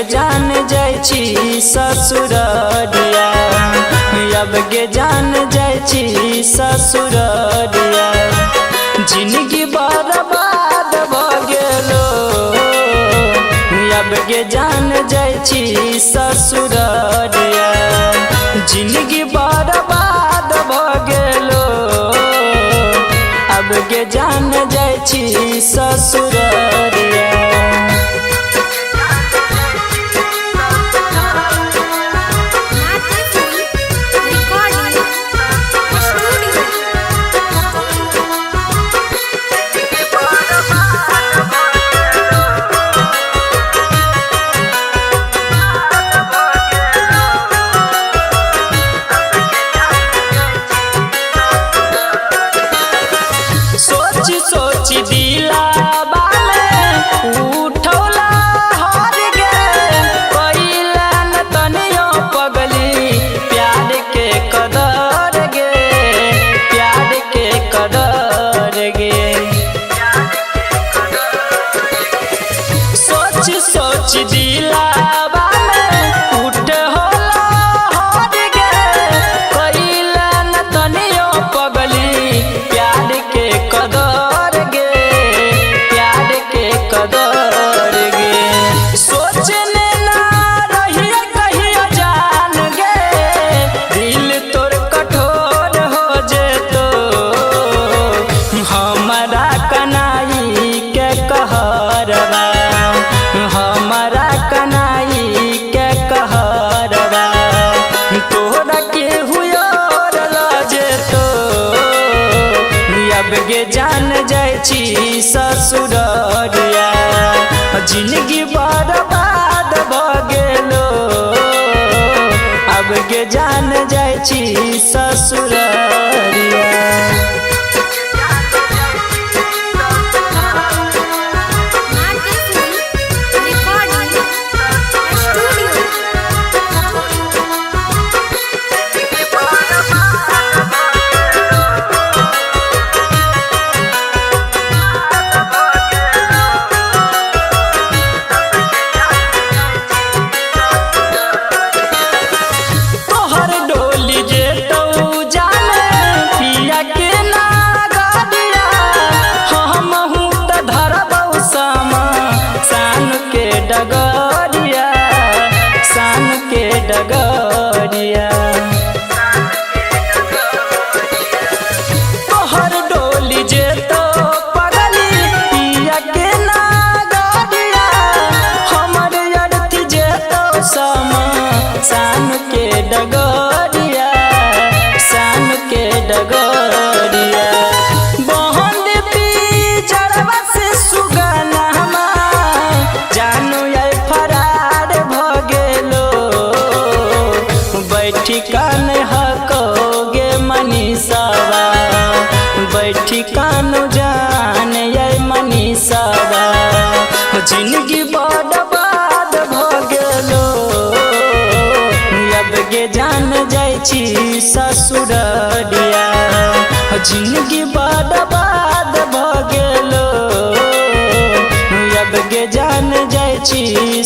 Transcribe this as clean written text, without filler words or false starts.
गे जान जाय छी ससुररिया, अब गे जान जाय छी ससुररिया। जिंदगी बर्बाद भ गेलो, अब गे जान जाय छी ससुररिया। जिंदगी बर्बाद भ गेलो, अब गे जान जाय छी ससुररिया। सोची सोची दिलावा में उठौला हार गे, कइला न तनियो पगली प्यार के कदर गे, प्यार के कदर गे। सोची सोची दिलावा में उठौला हार गे, कइला न तनियो पगली प्यार के कदर गे, प्यार के कदर गे। सोचने ना रहिए कहियो जान गे, दिल तोर कठोर हो जेतो। हमारा कनाई के कहरवा, हमारा कनाई के कहरवा, तोरा के हुयोर ल जेतो। अब गे जान जाय छी ससुररिया, जिंदगी बर्बाद भ गेलो, अब गे जान जाय छी ससुररिया। डगरिया सान के डगरिया, तोहर डोली जे तो पगली पिया के नागरिया, हमर अर्थी जे तो समा सान के डगरिया, सान के डगरिया। बहन पिजड़वा से सुगना ठिकान हकोगे मनीषावा, बैठिकान जान ये मनीषावा। जिंदगी बर्बाद भ गेलो, अब गे जान जाय छी ससुररिया। जिंदगी बर्बाद भ गेलो, अब गे जान जाय छी